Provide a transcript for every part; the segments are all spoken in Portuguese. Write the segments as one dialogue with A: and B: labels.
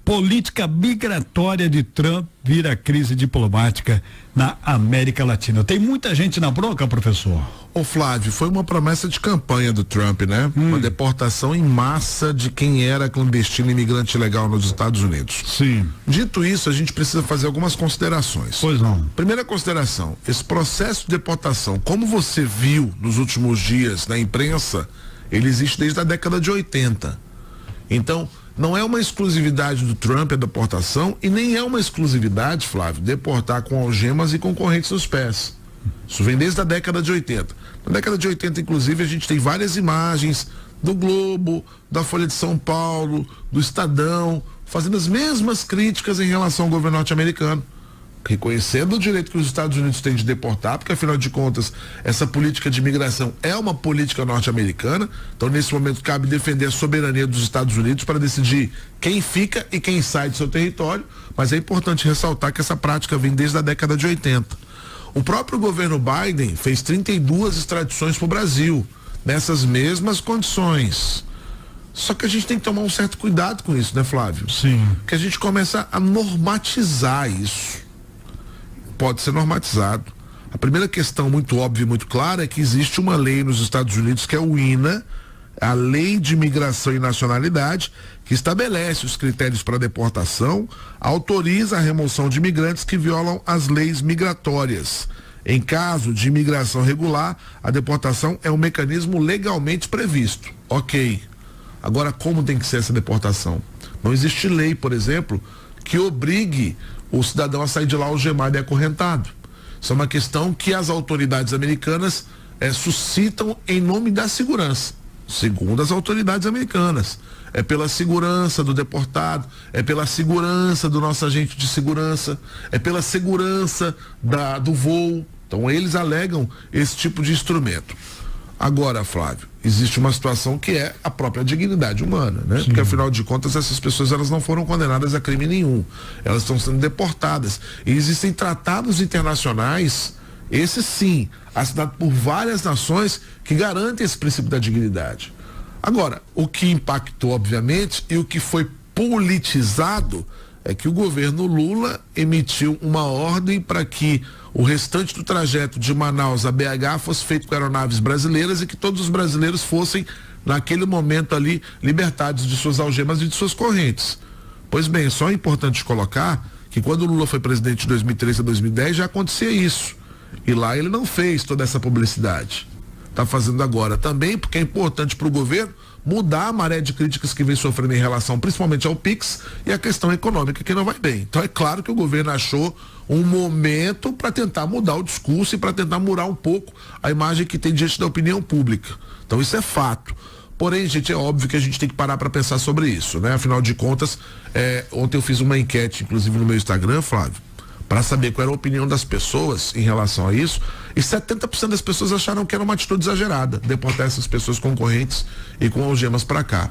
A: política migratória de Trump vira crise diplomática na América Latina. Tem muita gente na bronca, professor?
B: Ô Flávio, foi uma promessa de campanha do Trump, né? Uma deportação em massa de quem era clandestino e imigrante ilegal nos Estados Unidos.
A: Sim.
B: Dito isso, a gente precisa fazer algumas considerações.
A: Pois não.
B: Primeira consideração, esse processo de deportação, como você viu nos últimos dias na imprensa, ele existe desde a década de 80. Então, não é uma exclusividade do Trump a deportação e nem é uma exclusividade, Flávio, deportar com algemas e com correntes nos pés. Isso vem desde a década de 80. Na década de 80, inclusive, a gente tem várias imagens do Globo, da Folha de São Paulo, do Estadão, fazendo as mesmas críticas em relação ao governo norte-americano, reconhecendo o direito que os Estados Unidos têm de deportar, porque afinal de contas essa política de imigração é uma política norte-americana. Então nesse momento cabe defender a soberania dos Estados Unidos para decidir quem fica e quem sai do seu território, mas é importante ressaltar que essa prática vem desde a década de 80. O próprio governo Biden fez 32 extradições para o Brasil, nessas mesmas condições. Só que a gente tem que tomar um certo cuidado com isso, né, Flávio?
A: Sim.
B: Que a gente começa a normatizar isso. Pode ser normatizado. A primeira questão muito óbvia e muito clara é que existe uma lei nos Estados Unidos que é o INA, a Lei de Imigração e Nacionalidade, que estabelece os critérios para deportação, autoriza a remoção de imigrantes que violam as leis migratórias. Em caso de imigração regular, a deportação é um mecanismo legalmente previsto. Ok. Agora, como tem que ser essa deportação? Não existe lei, por exemplo, que obrigue o cidadão a sair de lá algemado e acorrentado. Isso é uma questão que as autoridades americanas suscitam em nome da segurança, segundo as autoridades americanas. É pela segurança do deportado, é pela segurança do nosso agente de segurança, é pela segurança do voo. Então eles alegam esse tipo de instrumento. Agora, Flávio, existe uma situação que é a própria dignidade humana, né? Sim. Porque afinal de contas essas pessoas elas não foram condenadas a crime nenhum, elas estão sendo deportadas e existem tratados internacionais, esse sim, assinado por várias nações que garantem esse princípio da dignidade. Agora, o que impactou obviamente e o que foi politizado é que o governo Lula emitiu uma ordem para que o restante do trajeto de Manaus a BH fosse feito com aeronaves brasileiras e que todos os brasileiros fossem, naquele momento ali, libertados de suas algemas e de suas correntes. Pois bem, só é importante colocar que quando o Lula foi presidente de 2003 a 2010 já acontecia isso. E lá ele não fez toda essa publicidade. Está fazendo agora também, porque é importante para o governo mudar a maré de críticas que vem sofrendo em relação principalmente ao PIX e a questão econômica que não vai bem. Então é claro que o governo achou um momento para tentar mudar o discurso e para tentar murar um pouco a imagem que tem diante da opinião pública. Então isso é fato. Porém, gente, é óbvio que a gente tem que parar para pensar sobre isso, né? Afinal de contas, ontem eu fiz uma enquete, inclusive no meu Instagram, Flávio, para saber qual era a opinião das pessoas em relação a isso, e 70% das pessoas acharam que era uma atitude exagerada deportar essas pessoas concorrentes e com algemas para cá,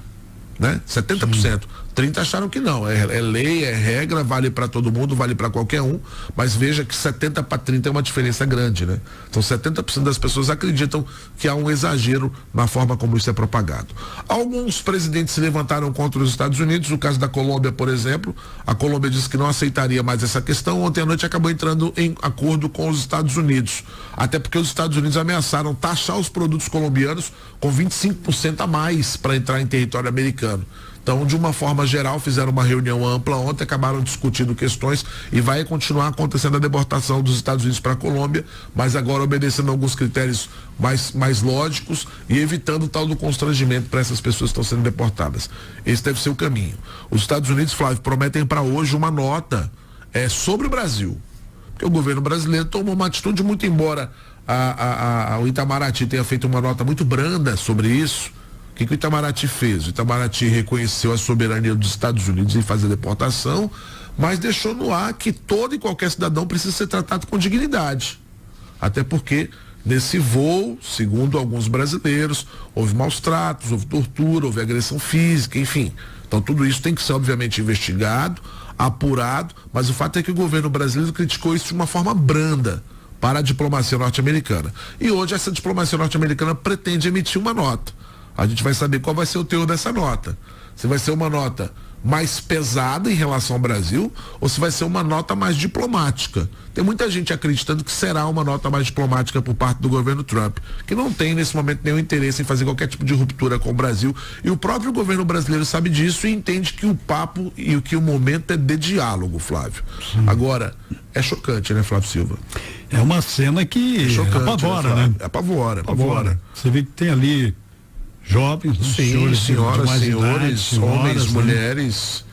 B: né? 70%. 30% acharam que não, é lei, é regra, vale para todo mundo, vale para qualquer um, mas veja que 70 para 30 é uma diferença grande, né? Então 70% das pessoas acreditam que há um exagero na forma como isso é propagado. Alguns presidentes se levantaram contra os Estados Unidos, no caso da Colômbia, por exemplo, a Colômbia disse que não aceitaria mais essa questão, ontem à noite acabou entrando em acordo com os Estados Unidos, até porque os Estados Unidos ameaçaram taxar os produtos colombianos com 25% a mais para entrar em território americano. Então, de uma forma geral, fizeram uma reunião ampla ontem, acabaram discutindo questões e vai continuar acontecendo a deportação dos Estados Unidos para a Colômbia, mas agora obedecendo alguns critérios mais lógicos e evitando o tal do constrangimento para essas pessoas que estão sendo deportadas. Esse deve ser o caminho. Os Estados Unidos, Flávio, prometem para hoje uma nota sobre o Brasil, porque o governo brasileiro tomou uma atitude, muito embora o Itamaraty tenha feito uma nota muito branda sobre isso. O que o Itamaraty fez? O Itamaraty reconheceu a soberania dos Estados Unidos em fazer a deportação, mas deixou no ar que todo e qualquer cidadão precisa ser tratado com dignidade. Até porque nesse voo, segundo alguns brasileiros, houve maus tratos, houve tortura, houve agressão física, enfim. Então tudo isso tem que ser obviamente investigado, apurado, mas o fato é que o governo brasileiro criticou isso de uma forma branda para a diplomacia norte-americana. E hoje essa diplomacia norte-americana pretende emitir uma nota. A gente vai saber qual vai ser o teor dessa nota. Se vai ser uma nota mais pesada em relação ao Brasil ou se vai ser uma nota mais diplomática. Tem muita gente acreditando que será uma nota mais diplomática por parte do governo Trump, que não tem nesse momento nenhum interesse em fazer qualquer tipo de ruptura com o Brasil, e o próprio governo brasileiro sabe disso e entende que o papo e o que o momento é de diálogo, Flávio. Agora, é chocante, né, Flávio Silva?
A: É uma cena que apavora, né?
B: Apavora.
A: Você vê que tem ali jovens,
B: sim, senhoras, senhores, homens,
A: né?
B: mulheres,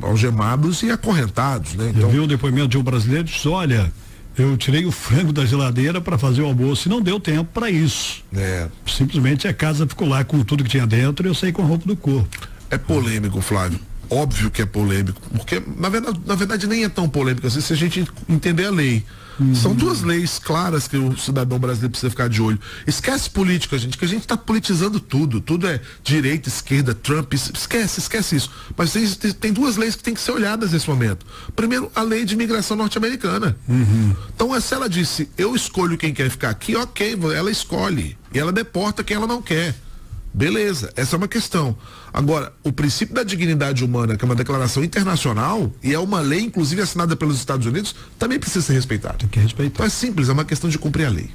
B: algemados e acorrentados, né?
A: Então, eu vi o depoimento de um brasileiro e disse, olha, eu tirei o frango da geladeira para fazer o almoço e não deu tempo para isso. Simplesmente a casa ficou lá com tudo que tinha dentro e eu saí com a roupa do corpo.
B: É polêmico, Flávio. Óbvio que é polêmico, porque na verdade nem é tão polêmico assim se a gente entender a lei. São duas leis claras que o cidadão brasileiro precisa ficar de olho. Esquece política, gente, que a gente está politizando tudo. Tudo é direita, esquerda, Trump, esquece isso. Mas tem duas leis que têm que ser olhadas nesse momento. Primeiro, a lei de imigração norte-americana. Então, se ela disse, eu escolho quem quer ficar aqui, ok, ela escolhe. E ela deporta quem ela não quer. Beleza, essa é uma questão. Agora, o princípio da dignidade humana, que é uma declaração internacional, e é uma lei, inclusive assinada pelos Estados Unidos, também precisa ser respeitado.
A: Tem que respeitar.
B: Então é simples, é uma questão de cumprir a lei.